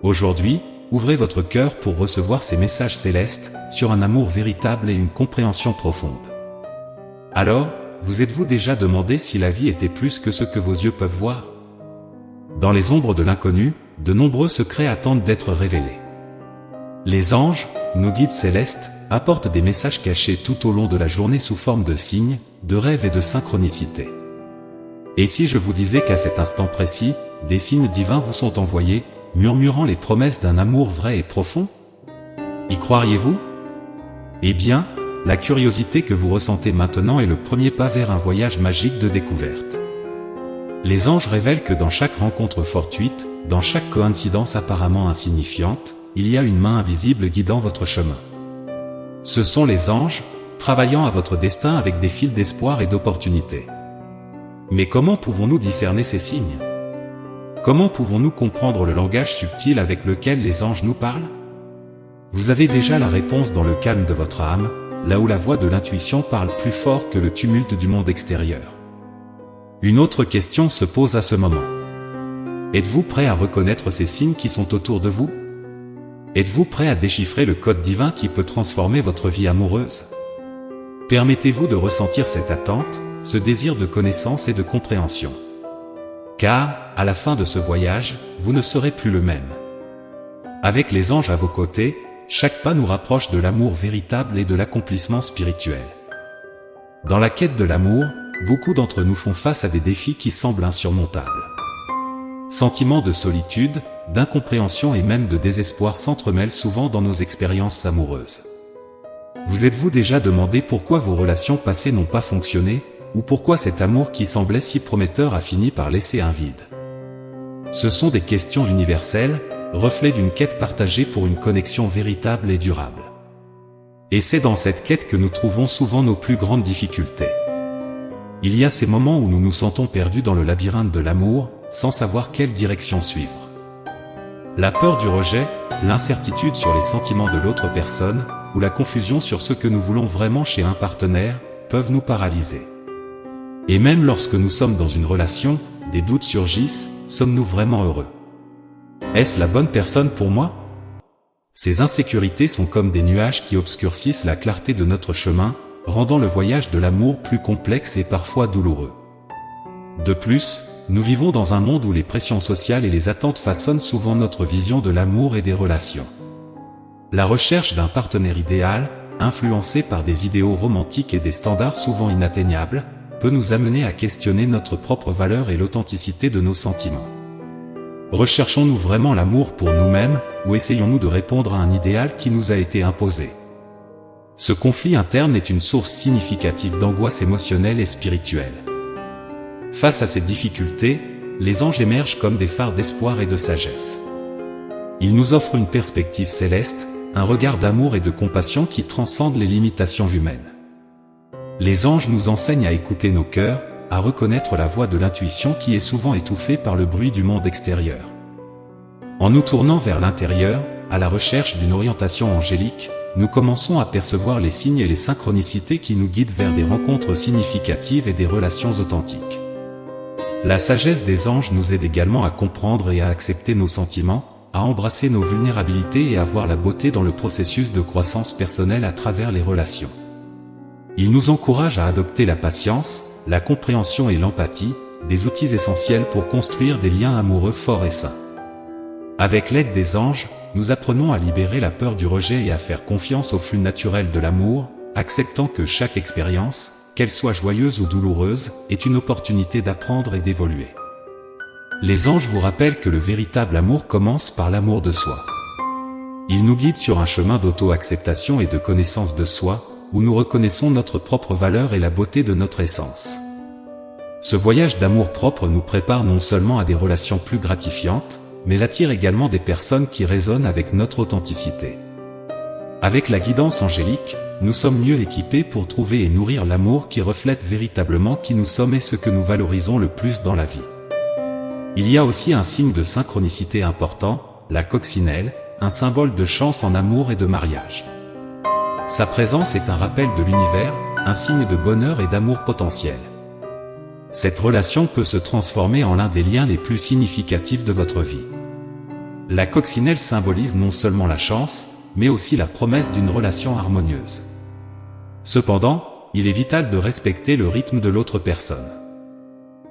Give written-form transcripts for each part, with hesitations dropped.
Aujourd'hui, ouvrez votre cœur pour recevoir ces messages célestes sur un amour véritable et une compréhension profonde. Alors, vous êtes-vous déjà demandé si la vie était plus que ce que vos yeux peuvent voir? Dans les ombres de l'inconnu, de nombreux secrets attendent d'être révélés. Les anges, nos guides célestes, apportent des messages cachés tout au long de la journée sous forme de signes, de rêves et de synchronicité. Et si je vous disais qu'à cet instant précis, des signes divins vous sont envoyés, murmurant les promesses d'un amour vrai et profond? Y croiriez-vous? Eh bien, la curiosité que vous ressentez maintenant est le premier pas vers un voyage magique de découverte. Les anges révèlent que dans chaque rencontre fortuite, dans chaque coïncidence apparemment insignifiante, il y a une main invisible guidant votre chemin. Ce sont les anges, travaillant à votre destin avec des fils d'espoir et d'opportunité. Mais comment pouvons-nous discerner ces signes? Comment pouvons-nous comprendre le langage subtil avec lequel les anges nous parlent? Vous avez déjà la réponse dans le calme de votre âme, là où la voix de l'intuition parle plus fort que le tumulte du monde extérieur. Une autre question se pose à ce moment. Êtes-vous prêt à reconnaître ces signes qui sont autour de vous? Êtes-vous prêt à déchiffrer le code divin qui peut transformer votre vie amoureuse? Permettez-vous de ressentir cette attente, ce désir de connaissance et de compréhension. Car, à la fin de ce voyage, vous ne serez plus le même. Avec les anges à vos côtés, chaque pas nous rapproche de l'amour véritable et de l'accomplissement spirituel. Dans la quête de l'amour, beaucoup d'entre nous font face à des défis qui semblent insurmontables. Sentiments de solitude, d'incompréhension et même de désespoir s'entremêlent souvent dans nos expériences amoureuses. Vous êtes-vous déjà demandé pourquoi vos relations passées n'ont pas fonctionné, ou pourquoi cet amour qui semblait si prometteur a fini par laisser un vide? Ce sont des questions universelles, reflets d'une quête partagée pour une connexion véritable et durable. Et c'est dans cette quête que nous trouvons souvent nos plus grandes difficultés. Il y a ces moments où nous nous sentons perdus dans le labyrinthe de l'amour, sans savoir quelle direction suivre. La peur du rejet, l'incertitude sur les sentiments de l'autre personne, ou la confusion sur ce que nous voulons vraiment chez un partenaire, peuvent nous paralyser. Et même lorsque nous sommes dans une relation, des doutes surgissent, sommes-nous vraiment heureux? Est-ce la bonne personne pour moi? Ces insécurités sont comme des nuages qui obscurcissent la clarté de notre chemin, rendant le voyage de l'amour plus complexe et parfois douloureux. De plus, nous vivons dans un monde où les pressions sociales et les attentes façonnent souvent notre vision de l'amour et des relations. La recherche d'un partenaire idéal, influencé par des idéaux romantiques et des standards souvent inatteignables, peut nous amener à questionner notre propre valeur et l'authenticité de nos sentiments. Recherchons-nous vraiment l'amour pour nous-mêmes, ou essayons-nous de répondre à un idéal qui nous a été imposé? Ce conflit interne est une source significative d'angoisse émotionnelle et spirituelle. Face à ces difficultés, les anges émergent comme des phares d'espoir et de sagesse. Ils nous offrent une perspective céleste, un regard d'amour et de compassion qui transcende les limitations humaines. Les anges nous enseignent à écouter nos cœurs, à reconnaître la voix de l'intuition qui est souvent étouffée par le bruit du monde extérieur. En nous tournant vers l'intérieur, à la recherche d'une orientation angélique, nous commençons à percevoir les signes et les synchronicités qui nous guident vers des rencontres significatives et des relations authentiques. La sagesse des anges nous aide également à comprendre et à accepter nos sentiments, à embrasser nos vulnérabilités et à voir la beauté dans le processus de croissance personnelle à travers les relations. Ils nous encouragent à adopter la patience, la compréhension et l'empathie, des outils essentiels pour construire des liens amoureux forts et sains. Avec l'aide des anges, nous apprenons à libérer la peur du rejet et à faire confiance au flux naturel de l'amour, acceptant que chaque expérience, qu'elle soit joyeuse ou douloureuse, est une opportunité d'apprendre et d'évoluer. Les anges vous rappellent que le véritable amour commence par l'amour de soi. Ils nous guident sur un chemin d'auto-acceptation et de connaissance de soi, où nous reconnaissons notre propre valeur et la beauté de notre essence. Ce voyage d'amour-propre nous prépare non seulement à des relations plus gratifiantes, mais attire également des personnes qui résonnent avec notre authenticité. Avec la guidance angélique, nous sommes mieux équipés pour trouver et nourrir l'amour qui reflète véritablement qui nous sommes et ce que nous valorisons le plus dans la vie. Il y a aussi un signe de synchronicité important, la coccinelle, un symbole de chance en amour et de mariage. Sa présence est un rappel de l'univers, un signe de bonheur et d'amour potentiel. Cette relation peut se transformer en l'un des liens les plus significatifs de votre vie. La coccinelle symbolise non seulement la chance, mais aussi la promesse d'une relation harmonieuse. Cependant, il est vital de respecter le rythme de l'autre personne.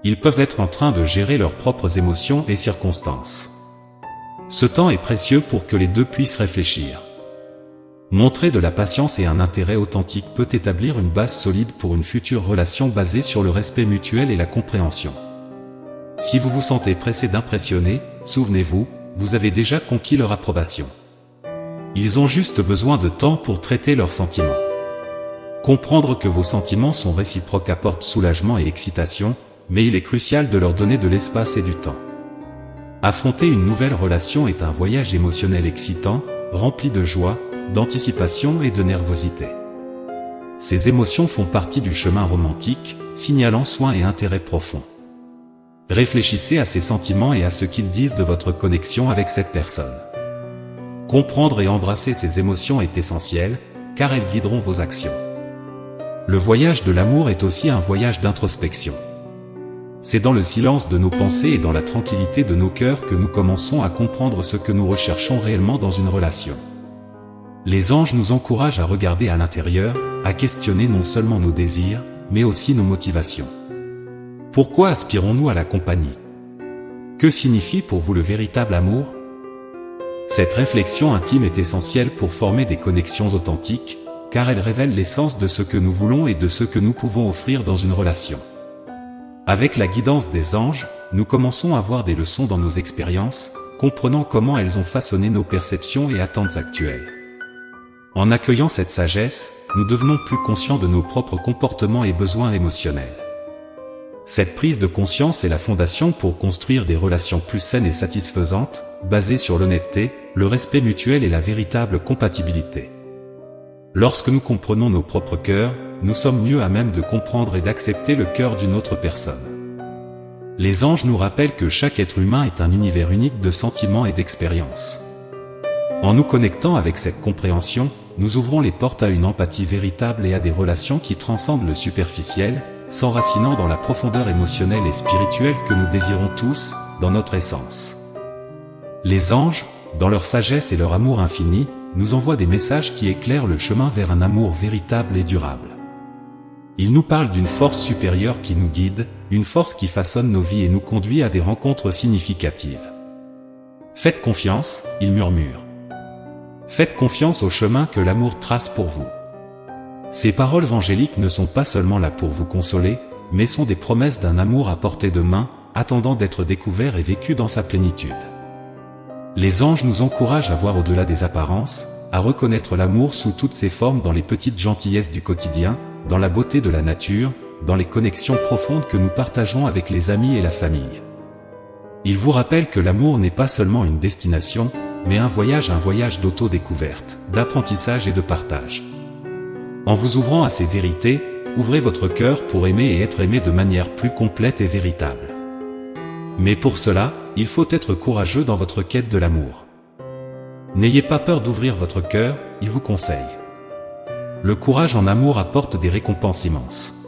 Ils peuvent être en train de gérer leurs propres émotions et circonstances. Ce temps est précieux pour que les deux puissent réfléchir. Montrer de la patience et un intérêt authentique peut établir une base solide pour une future relation basée sur le respect mutuel et la compréhension. Si vous vous sentez pressé d'impressionner, souvenez-vous, vous avez déjà conquis leur approbation. Ils ont juste besoin de temps pour traiter leurs sentiments. Comprendre que vos sentiments sont réciproques apporte soulagement et excitation, mais il est crucial de leur donner de l'espace et du temps. Affronter une nouvelle relation est un voyage émotionnel excitant, rempli de joie, d'anticipation et de nervosité. Ces émotions font partie du chemin romantique, signalant soin et intérêt profond. Réfléchissez à ces sentiments et à ce qu'ils disent de votre connexion avec cette personne. Comprendre et embrasser ces émotions est essentiel, car elles guideront vos actions. Le voyage de l'amour est aussi un voyage d'introspection. C'est dans le silence de nos pensées et dans la tranquillité de nos cœurs que nous commençons à comprendre ce que nous recherchons réellement dans une relation. Les anges nous encouragent à regarder à l'intérieur, à questionner non seulement nos désirs, mais aussi nos motivations. Pourquoi aspirons-nous à la compagnie? Que signifie pour vous le véritable amour? Cette réflexion intime est essentielle pour former des connexions authentiques, car elle révèle l'essence de ce que nous voulons et de ce que nous pouvons offrir dans une relation. Avec la guidance des anges, nous commençons à voir des leçons dans nos expériences, comprenant comment elles ont façonné nos perceptions et attentes actuelles. En accueillant cette sagesse, nous devenons plus conscients de nos propres comportements et besoins émotionnels. Cette prise de conscience est la fondation pour construire des relations plus saines et satisfaisantes, basées sur l'honnêteté, le respect mutuel et la véritable compatibilité. Lorsque nous comprenons nos propres cœurs, nous sommes mieux à même de comprendre et d'accepter le cœur d'une autre personne. Les anges nous rappellent que chaque être humain est un univers unique de sentiments et d'expériences. En nous connectant avec cette compréhension, nous ouvrons les portes à une empathie véritable et à des relations qui transcendent le superficiel, s'enracinant dans la profondeur émotionnelle et spirituelle que nous désirons tous, dans notre essence. Les anges, dans leur sagesse et leur amour infini, nous envoient des messages qui éclairent le chemin vers un amour véritable et durable. Ils nous parlent d'une force supérieure qui nous guide, une force qui façonne nos vies et nous conduit à des rencontres significatives. Faites confiance, ils murmurent. Faites confiance au chemin que l'amour trace pour vous. Ces paroles angéliques ne sont pas seulement là pour vous consoler, mais sont des promesses d'un amour à portée de main, attendant d'être découvert et vécu dans sa plénitude. Les anges nous encouragent à voir au-delà des apparences, à reconnaître l'amour sous toutes ses formes dans les petites gentillesses du quotidien, dans la beauté de la nature, dans les connexions profondes que nous partageons avec les amis et la famille. Ils vous rappellent que l'amour n'est pas seulement une destination, mais un voyage d'auto-découverte, d'apprentissage et de partage. En vous ouvrant à ces vérités, ouvrez votre cœur pour aimer et être aimé de manière plus complète et véritable. Mais pour cela, il faut être courageux dans votre quête de l'amour. N'ayez pas peur d'ouvrir votre cœur, il vous conseille. Le courage en amour apporte des récompenses immenses.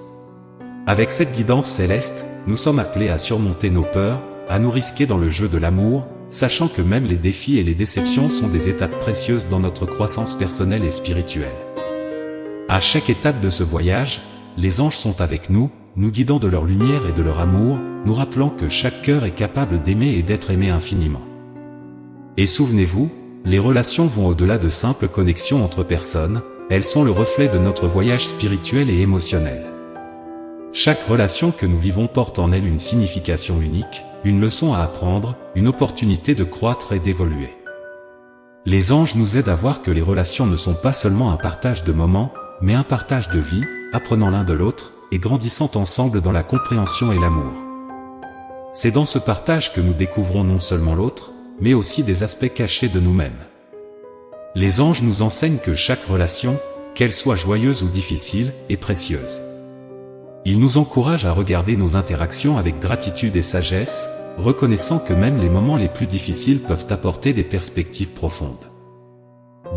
Avec cette guidance céleste, nous sommes appelés à surmonter nos peurs, à nous risquer dans le jeu de l'amour, sachant que même les défis et les déceptions sont des étapes précieuses dans notre croissance personnelle et spirituelle. À chaque étape de ce voyage, les anges sont avec nous, nous guidant de leur lumière et de leur amour, nous rappelant que chaque cœur est capable d'aimer et d'être aimé infiniment. Et souvenez-vous, les relations vont au-delà de simples connexions entre personnes, elles sont le reflet de notre voyage spirituel et émotionnel. Chaque relation que nous vivons porte en elle une signification unique, une leçon à apprendre, une opportunité de croître et d'évoluer. Les anges nous aident à voir que les relations ne sont pas seulement un partage de moments, mais un partage de vie, apprenant l'un de l'autre, et grandissant ensemble dans la compréhension et l'amour. C'est dans ce partage que nous découvrons non seulement l'autre, mais aussi des aspects cachés de nous-mêmes. Les anges nous enseignent que chaque relation, qu'elle soit joyeuse ou difficile, est précieuse. Ils nous encouragent à regarder nos interactions avec gratitude et sagesse, reconnaissant que même les moments les plus difficiles peuvent apporter des perspectives profondes.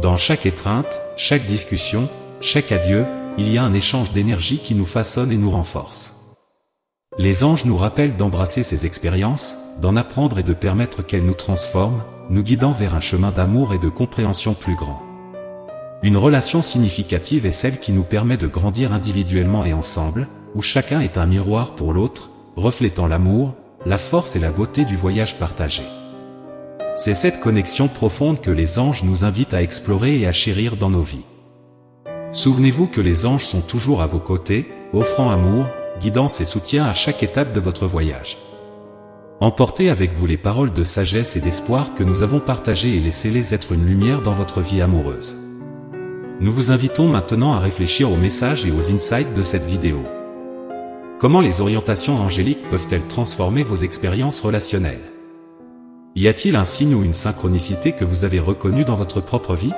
Dans chaque étreinte, chaque discussion, chaque adieu, il y a un échange d'énergie qui nous façonne et nous renforce. Les anges nous rappellent d'embrasser ces expériences, d'en apprendre et de permettre qu'elles nous transforment, nous guidant vers un chemin d'amour et de compréhension plus grand. Une relation significative est celle qui nous permet de grandir individuellement et ensemble, où chacun est un miroir pour l'autre, reflétant l'amour, la force et la beauté du voyage partagé. C'est cette connexion profonde que les anges nous invitent à explorer et à chérir dans nos vies. Souvenez-vous que les anges sont toujours à vos côtés, offrant amour, guidance et soutien à chaque étape de votre voyage. Emportez avec vous les paroles de sagesse et d'espoir que nous avons partagées et laissez-les être une lumière dans votre vie amoureuse. Nous vous invitons maintenant à réfléchir aux messages et aux insights de cette vidéo. Comment les orientations angéliques peuvent-elles transformer vos expériences relationnelles? Y a-t-il un signe ou une synchronicité que vous avez reconnu dans votre propre vie?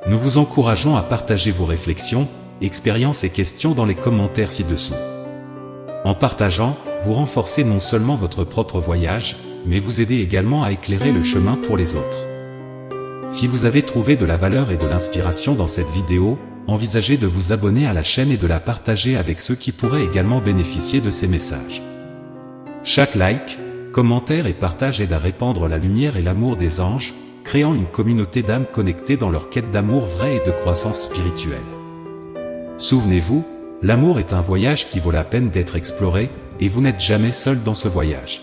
Nous vous encourageons à partager vos réflexions, expériences et questions dans les commentaires ci-dessous. En partageant, vous renforcez non seulement votre propre voyage, mais vous aidez également à éclairer le chemin pour les autres. Si vous avez trouvé de la valeur et de l'inspiration dans cette vidéo, envisagez de vous abonner à la chaîne et de la partager avec ceux qui pourraient également bénéficier de ces messages. Chaque like, commentaire et partage aide à répandre la lumière et l'amour des anges, créant une communauté d'âmes connectées dans leur quête d'amour vrai et de croissance spirituelle. Souvenez-vous, l'amour est un voyage qui vaut la peine d'être exploré, et vous n'êtes jamais seul dans ce voyage.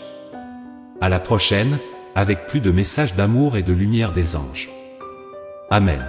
À la prochaine, avec plus de messages d'amour et de lumière des anges. Amen.